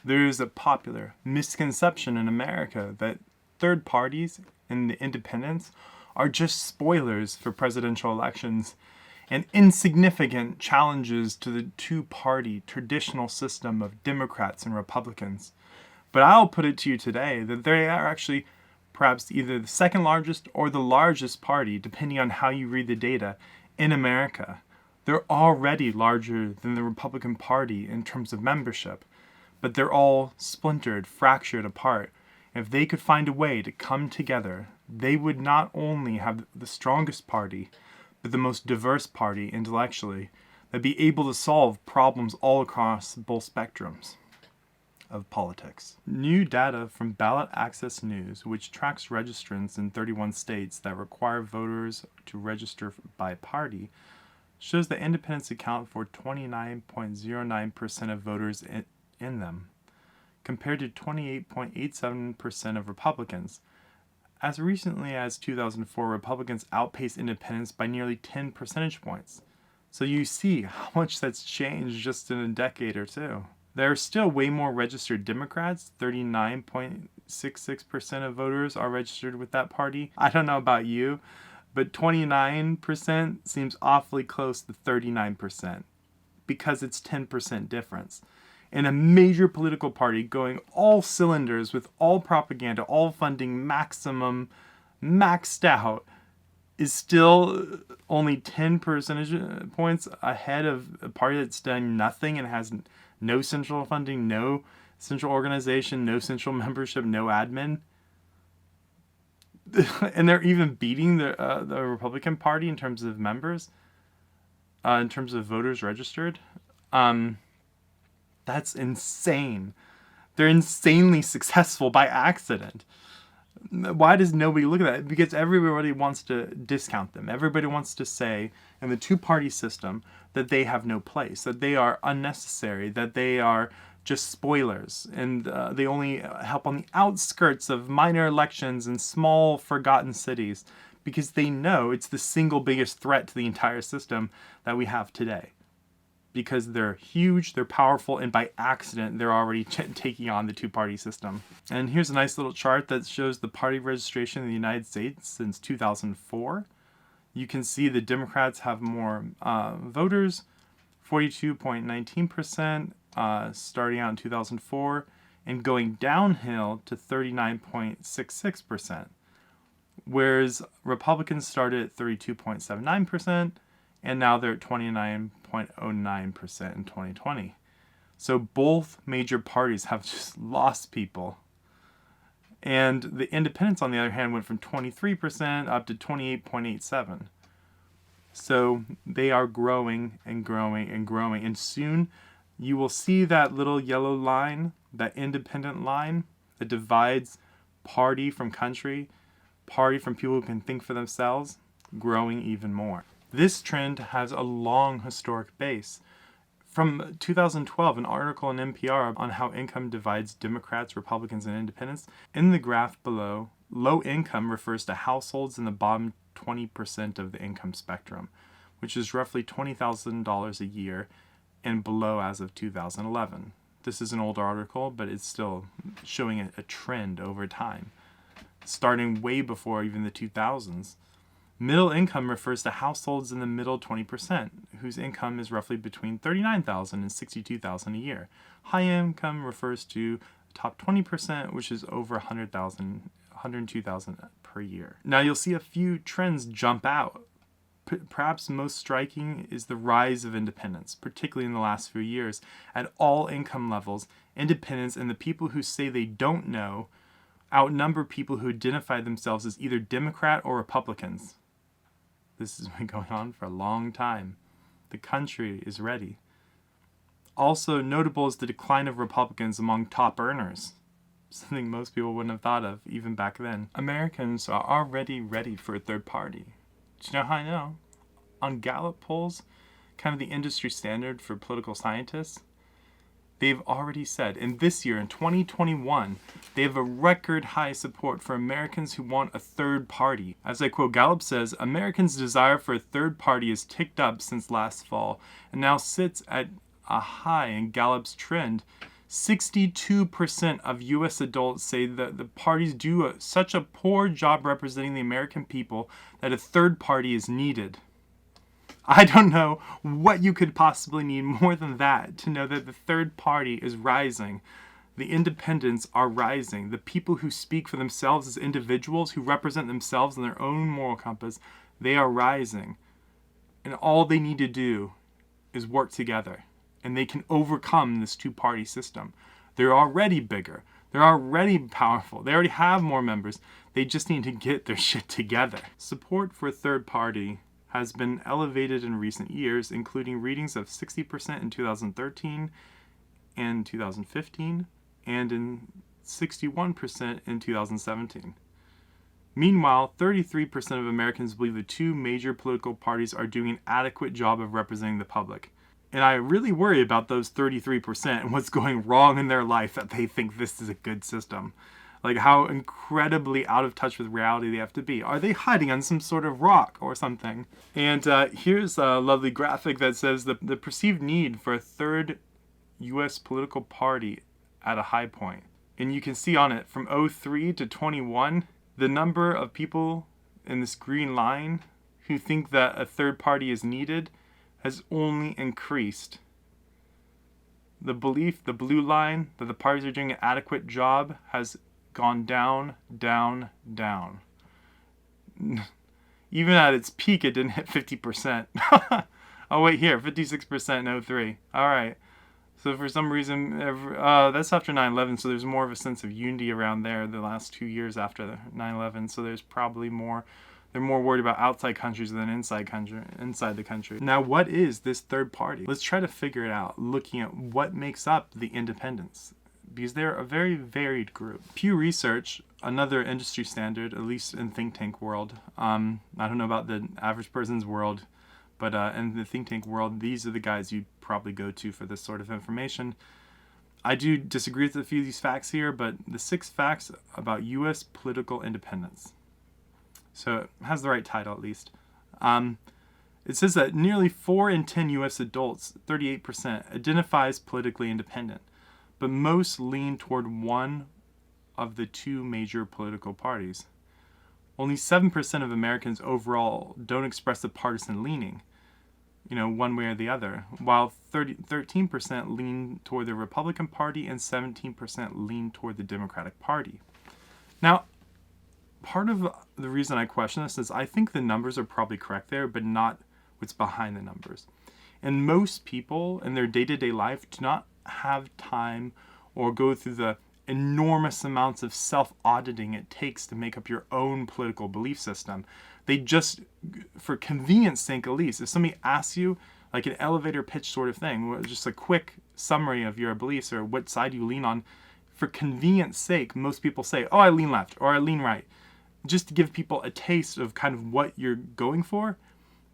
There is a popular misconception in America that third parties and the independents are just spoilers for presidential elections and insignificant challenges to the two-party traditional system of Democrats and Republicans. But I'll put it to you today that they are actually perhaps either the second largest or the largest party, depending on how you read the data, in America. They're already larger than the Republican Party in terms of membership, but they're all splintered, fractured apart. If they could find a way to come together, they would not only have the strongest party, but the most diverse party intellectually, that'd be able to solve problems all across both spectrums of politics. New data from Ballot Access News, which tracks registrants in 31 states that require voters to register by party, shows that independents account for 29.09% of voters in them, compared to 28.87% of Republicans. As recently as 2004, Republicans outpaced independents by nearly 10 percentage points. So you see how much that's changed just in a decade or two. There are still way more registered Democrats. 39.66% of voters are registered with that party. I don't know about you, but 29% seems awfully close to 39% because it's 10% difference. And a major political party going all cylinders with all propaganda, all funding maximum, maxed out, is still only 10 percentage points ahead of a party that's done nothing and has no central funding, no central organization, no central membership, no admin. And they're even beating the Republican Party in terms of members, in terms of voters registered. That's insane. They're insanely successful by accident. Why does nobody look at that? Because everybody wants to discount them. Everybody wants to say in the two-party system that they have no place, that they are unnecessary, that they are just spoilers, and they only help on the outskirts of minor elections in small, forgotten cities, because they know it's the single biggest threat to the entire system that we have today. Because they're huge, they're powerful, and by accident, they're already taking on the two-party system. And here's a nice little chart that shows the party registration in the United States since 2004. You can see the Democrats have more voters, 42.19%, starting out in 2004, and going downhill to 39.66%. Whereas Republicans started at 32.79%, and now they're at 29.09% in 2020. So both major parties have just lost people. And the independents, on the other hand, went from 23% up to 28.87%. So they are growing and growing and growing. And soon you will see that little yellow line, that independent line that divides party from country, party from people who can think for themselves, growing even more. This trend has a long historic base. From 2012, an article in NPR on how income divides Democrats, Republicans, and independents. In the graph below, low income refers to households in the bottom 20% of the income spectrum, which is roughly $20,000 a year and below as of 2011. This is an old article, but it's still showing a trend over time, starting way before even the 2000s. Middle income refers to households in the middle 20%, whose income is roughly between $39,000 and $62,000 a year. High income refers to the top 20%, which is over $102,000 per year. Now you'll see a few trends jump out. Perhaps most striking is the rise of independents, particularly in the last few years. At all income levels, independents and the people who say they don't know outnumber people who identify themselves as either Democrat or Republicans. This has been going on for a long time. The country is ready. Also notable is the decline of Republicans among top earners, something most people wouldn't have thought of even back then. Americans are already ready for a third party. Do you know how I know? On Gallup polls, kind of the industry standard for political scientists, they've already said, in this year, in 2021, they have a record high support for Americans who want a third party. As I quote, Gallup says, Americans' desire for a third party has ticked up since last fall and now sits at a high in Gallup's trend 62% of U.S. adults say that the parties do such a poor job representing the American people that a third party is needed. I don't know what you could possibly need more than that to know that the third party is rising. The independents are rising. The people who speak for themselves as individuals, who represent themselves in their own moral compass, they are rising. And all they need to do is work together. And they can overcome this two-party system. They're already bigger. They're already powerful. They already have more members. They just need to get their shit together. Support for a third party has been elevated in recent years, including readings of 60% in 2013 and 2015, and in 61% in 2017. Meanwhile, 33% of Americans believe the two major political parties are doing an adequate job of representing the public. And I really worry about those 33% and what's going wrong in their life that they think this is a good system. Like how incredibly out of touch with reality they have to be. Are they hiding on some sort of rock or something? And here's a lovely graphic that says the perceived need for a third U.S. political party at a high point. And you can see on it from 03 to 21, the number of people in this green line who think that a third party is needed has only increased. The belief, the blue line, that the parties are doing an adequate job has gone down, down, down. Even at its peak, it didn't hit 50%. Oh, wait, here, 56% in 03. All right. So for some reason, that's after 9/11, so there's more of a sense of unity around there the last 2 years after 9/11, so there's probably more. They're more worried about outside countries than inside the country. Now, what is this third party? Let's try to figure it out, looking at what makes up the independents, because they're a very varied group. Pew Research, another industry standard, at least in think tank world. I don't know about the average person's world, but in the think tank world, these are the guys you'd probably go to for this sort of information. I do disagree with a few of these facts here, but the 6 facts about U.S. political independence. So it has the right title, at least. It says that nearly 4 in 10 U.S. adults, 38%, identifies politically independent, but most lean toward one of the 2 major political parties. Only 7% of Americans overall don't express a partisan leaning, one way or the other, while 13% lean toward the Republican Party and 17% lean toward the Democratic Party. Now, part of the reason I question this is I think the numbers are probably correct there, but not what's behind the numbers. And most people in their day-to-day life do not have time or go through the enormous amounts of self-auditing it takes to make up your own political belief system. They just, for convenience sake at least, if somebody asks you, like an elevator pitch sort of thing, just a quick summary of your beliefs or what side you lean on, for convenience sake, most people say, oh, I lean left or I lean right, just to give people a taste of kind of what you're going for.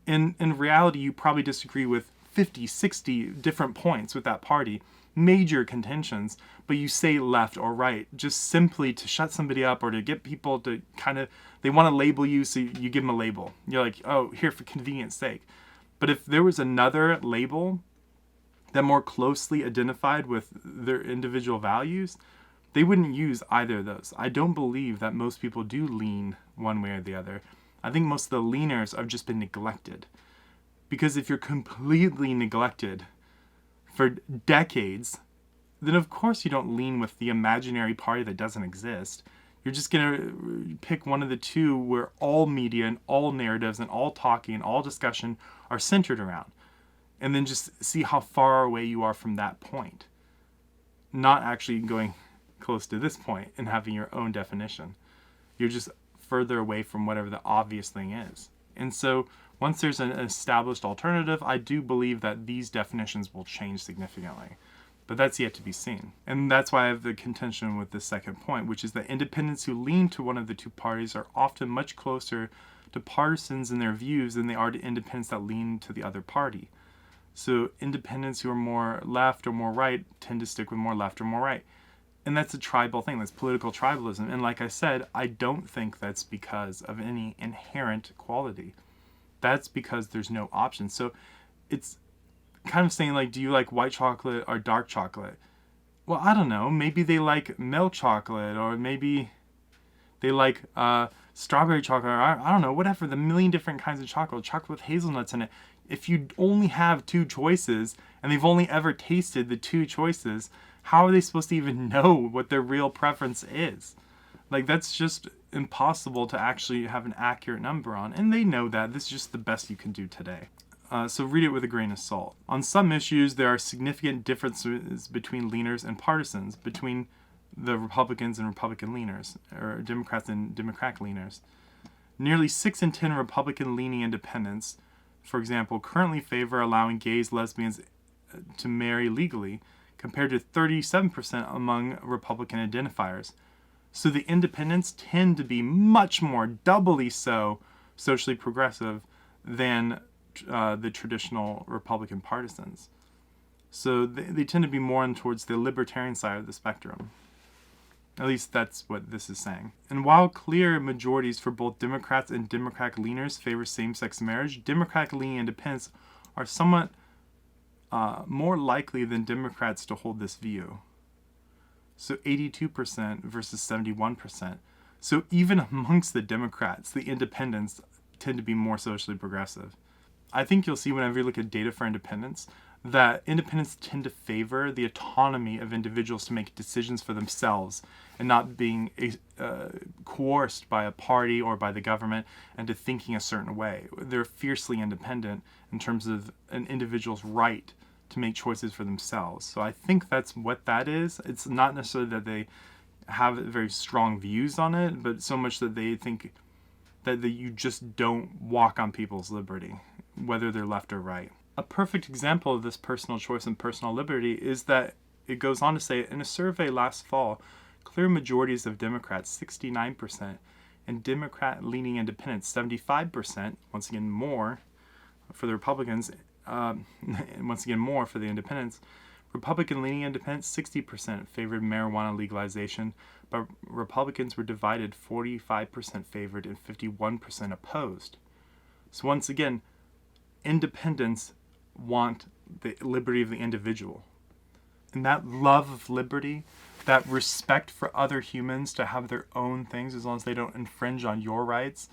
In reality, you probably disagree with 50, 60 different points with that party, major contentions, but you say left or right, just simply to shut somebody up or to get people to they want to label you, so you give them a label. You're like, oh, here for convenience sake. But if there was another label that more closely identified with their individual values, they wouldn't use either of those. I don't believe that most people do lean one way or the other. I think most of the leaners have just been neglected. Because if you're completely neglected for decades, then of course you don't lean with the imaginary party that doesn't exist. You're just going to pick one of the 2 where all media and all narratives and all talking and all discussion are centered around. And then just see how far away you are from that point. Not actually going close to this point and having your own definition. You're just further away from whatever the obvious thing is. And so once there's an established alternative, I do believe that these definitions will change significantly. But that's yet to be seen. And that's why I have the contention with the second point, which is that independents who lean to one of the 2 parties are often much closer to partisans in their views than they are to independents that lean to the other party. So independents who are more left or more right tend to stick with more left or more right. And that's a tribal thing. That's political tribalism. And like I said, I don't think that's because of any inherent quality. That's because there's no option. So it's kind of saying, like, do you like white chocolate or dark chocolate? well, I don't know, maybe they like milk chocolate, or maybe they like strawberry chocolate, or I don't know, whatever, the million different kinds of chocolate with hazelnuts in it. If you only have two choices and they've only ever tasted the two choices, how are they supposed to even know what their real preference is? Like, that's just impossible to actually have an accurate number on. And they know that. This is just the best you can do today. So read it with a grain of salt. On some issues, there are significant differences between leaners and partisans, between the Republicans and Republican leaners, or Democrats and Democratic leaners. Nearly 6 in 10 Republican-leaning independents, for example, currently favor allowing gays, lesbians to marry legally, compared to 37% among Republican identifiers. So the independents tend to be much more, doubly so, socially progressive than the traditional Republican partisans. So they tend to be more on towards the libertarian side of the spectrum. At least that's what this is saying. And while clear majorities for both Democrats and Democratic leaners favor same-sex marriage, Democratic-leaning independents are somewhat more likely than Democrats to hold this view. So 82% versus 71%. So even amongst the Democrats, the independents tend to be more socially progressive. I think you'll see whenever you look at data for independents that independents tend to favor the autonomy of individuals to make decisions for themselves and not being coerced by a party or by the government into thinking a certain way. They're fiercely independent in terms of an individual's right to make choices for themselves. So I think that's what that is. It's not necessarily that they have very strong views on it, but so much that they think that you just don't walk on people's liberty, whether they're left or right. A perfect example of this personal choice and personal liberty is that it goes on to say, in a survey last fall, clear majorities of Democrats, 69%, and Democrat-leaning independents, 75%, once again more for the Republicans, and once again more for the independents. Republican-leaning independents, 60% favored marijuana legalization, but Republicans were divided, 45% favored and 51% opposed. So once again, independents want the liberty of the individual. And that love of liberty, that respect for other humans to have their own things as long as they don't infringe on your rights,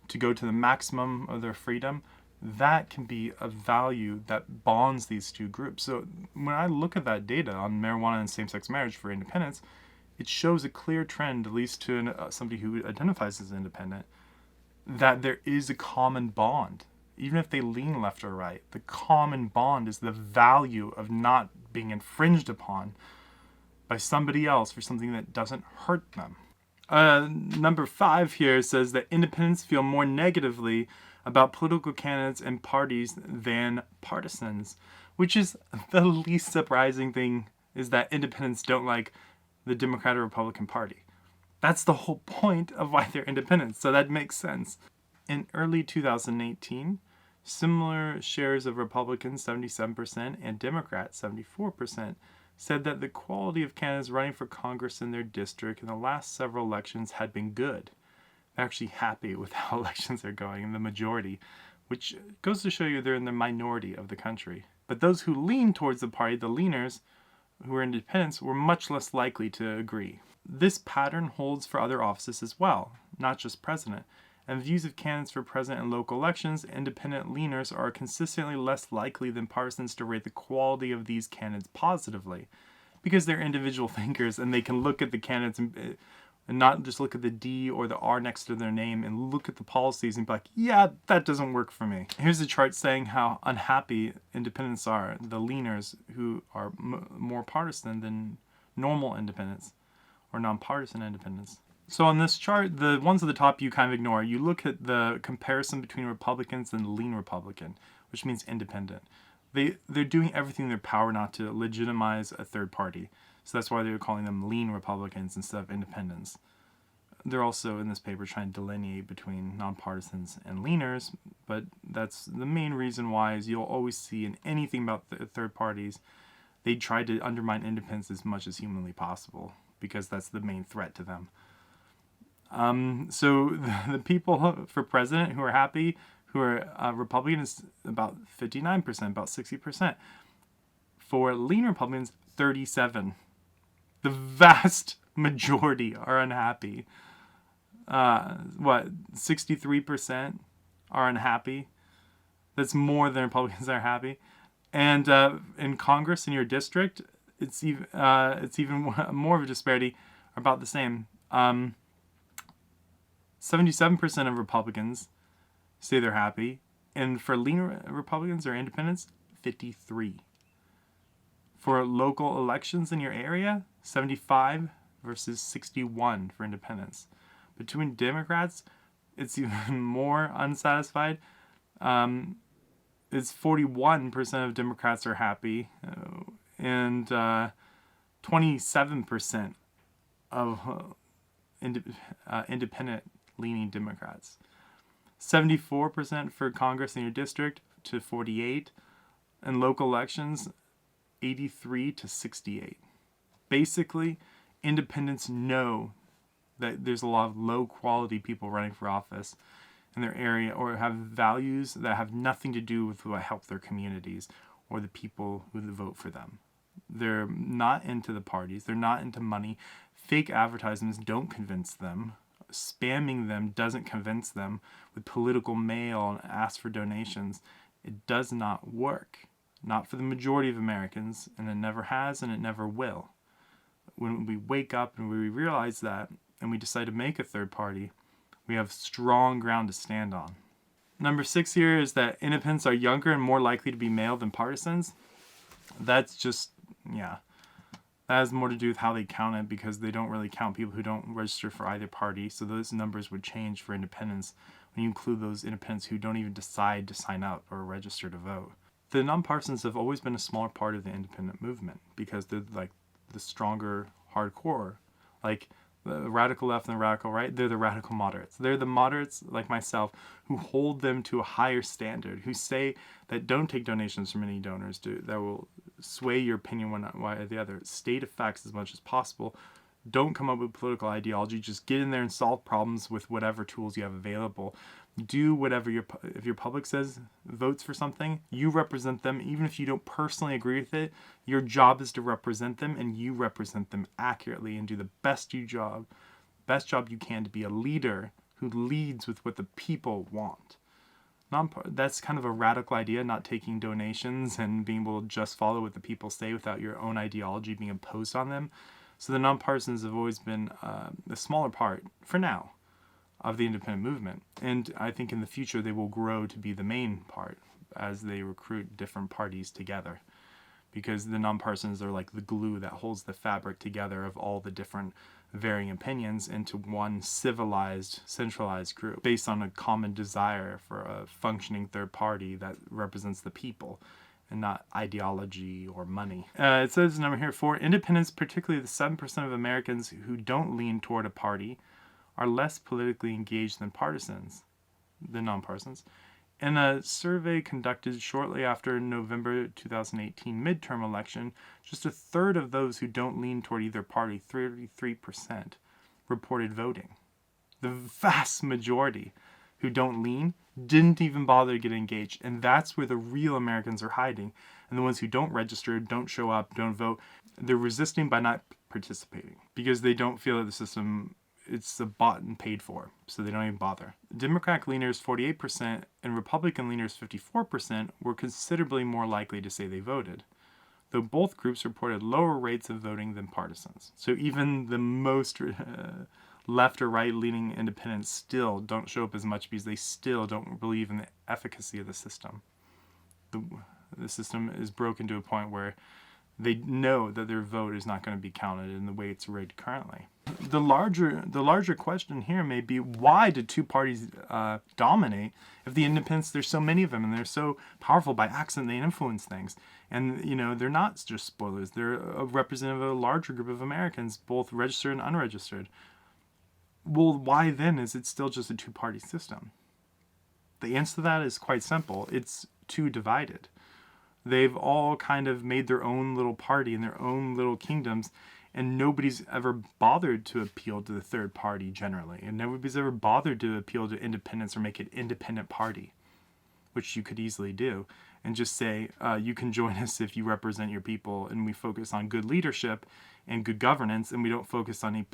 to go to the maximum of their freedom, that can be a value that bonds these two groups. So when I look at that data on marijuana and same-sex marriage for independents, it shows a clear trend, at least to somebody who identifies as independent, that there is a common bond. Even if they lean left or right, the common bond is the value of not being infringed upon by somebody else for something that doesn't hurt them. Number 5 here says that independents feel more negatively about political candidates and parties than partisans, which is the least surprising thing, is that independents don't like the Democrat or Republican Party. That's the whole point of why they're independents, so that makes sense. In early 2018, similar shares of Republicans, 77%, and Democrats, 74%, said that the quality of candidates running for Congress in their district in the last several elections had been good. They're actually happy with how elections are going in the majority, which goes to show you they're in the minority of the country. But those who lean towards the party, the leaners, who are independents, were much less likely to agree. This pattern holds for other offices as well, not just president. And views of candidates for president and local elections, independent leaners are consistently less likely than partisans to rate the quality of these candidates positively, because they're individual thinkers and they can look at the candidates and not just look at the D or the R next to their name and look at the policies and be like, yeah, that doesn't work for me. Here's a chart saying how unhappy independents are, the leaners who are more partisan than normal independents or nonpartisan independents. So on this chart, the ones at the top you kind of ignore. You look at the comparison between Republicans and lean Republican, which means independent. They're doing everything in their power not to legitimize a third party. So that's why they're calling them lean Republicans instead of independents. They're also in this paper trying to delineate between nonpartisans and leaners, but that's the main reason why is you'll always see in anything about the third parties, they try to undermine independence as much as humanly possible because that's the main threat to them. So the people for president who are happy, who are Republican, is about 59%, about 60%. For lean Republicans, 37%. The vast majority are unhappy. 63% are unhappy. That's more than Republicans are happy. And in Congress, in your district, it's even more of a disparity, about the same. 77% of Republicans say they're happy, and for lean Republicans or independents, 53. For local elections in your area, 75 versus 61 for independents. Between Democrats, it's even more unsatisfied. It's 41% of Democrats are happy, and 27% of independent-leaning Democrats. 74% for Congress in your district to 48, and local elections, 83 to 68. Basically, independents know that there's a lot of low-quality people running for office in their area, or have values that have nothing to do with what help their communities or the people who vote for them. They're not into the parties. They're not into money. Fake advertisements don't convince them. Spamming them doesn't convince them with political mail and ask for donations. It does not work. Not for the majority of Americans, and it never has and it never will. When we wake up and we realize that, and we decide to make a third party, we have strong ground to stand on. Number 6 here is that independents are younger and more likely to be male than partisans. That's just, that has more to do with how they count it, because they don't really count people who don't register for either party. So those numbers would change for independents when you include those independents who don't even decide to sign up or register to vote. The nonpartisans have always been a smaller part of the independent movement, because they're like the stronger hardcore. Like the radical left and the radical right, they're the radical moderates. They're the moderates like myself who hold them to a higher standard, who say that don't take donations from any donors that will sway your opinion one way or the other. State effects as much as possible. Don't come up with political ideology. Just get in there and solve problems with whatever tools you have available. Do whatever if your public says votes for something, you represent them. Even if you don't personally agree with it, your job is to represent them, and you represent them accurately and do the best job you can to be a leader who leads with what the people want. That's kind of a radical idea, not taking donations and being able to just follow what the people say without your own ideology being imposed on them. So the nonpartisans have always been a smaller part, for now, of the independent movement. And I think in the future they will grow to be the main part as they recruit different parties together. Because the nonpartisans are like the glue that holds the fabric together of all the different varying opinions into one civilized, centralized group based on a common desire for a functioning third party that represents the people and not ideology or money. It says number here, for independents, particularly the 7% of Americans who don't lean toward a party, are less politically engaged than nonpartisans. In a survey conducted shortly after November 2018 midterm election, just a third of those who don't lean toward either party, 33%, reported voting. The vast majority who don't lean didn't even bother to get engaged, and that's where the real Americans are hiding. And the ones who don't register, don't show up, don't vote, they're resisting by not participating because they don't feel that the system, it's bought and paid for, so they don't even bother. Democratic leaners, 48%, and Republican leaners, 54%, were considerably more likely to say they voted, though both groups reported lower rates of voting than partisans. So even the most left or right leaning independents still don't show up as much because they still don't believe in the efficacy of the system. The system is broken to a point where they know that their vote is not going to be counted in the way it's rigged currently. The larger question here may be, why did two parties dominate if the independents, there's so many of them and they're so powerful by accident, they influence things. And, they're not just spoilers. They're a representative of a larger group of Americans, both registered and unregistered. Well, why then is it still just a two-party system? The answer to that is quite simple. It's too divided. They've all kind of made their own little party in their own little kingdoms, and nobody's ever bothered to appeal to the third party generally. And nobody's ever bothered to appeal to independents or make an independent party, which you could easily do, and just say, you can join us if you represent your people, and we focus on good leadership and good governance, and we don't focus on a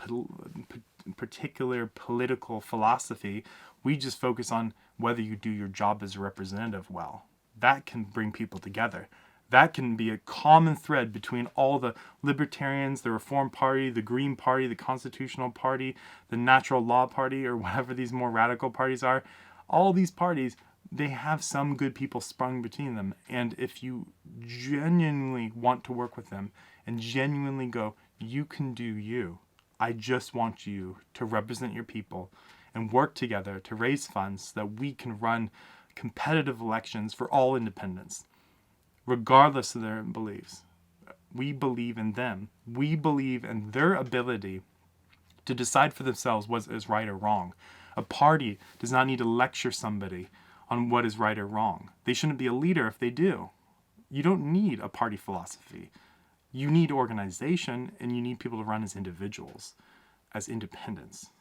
particular political philosophy. We just focus on whether you do your job as a representative well. That can bring people together. That can be a common thread between all the libertarians, the Reform Party, the Green Party, the Constitutional Party, the Natural Law Party, or whatever these more radical parties are. All these parties, they have some good people sprung between them. And if you genuinely want to work with them and genuinely go, you can do you. I just want you to represent your people and work together to raise funds so that we can run competitive elections for all independents, regardless of their beliefs. We believe in them. We believe in their ability to decide for themselves what is right or wrong. A party does not need to lecture somebody on what is right or wrong. They shouldn't be a leader if they do. You don't need a party philosophy. You need organization, and you need people to run as individuals, as independents.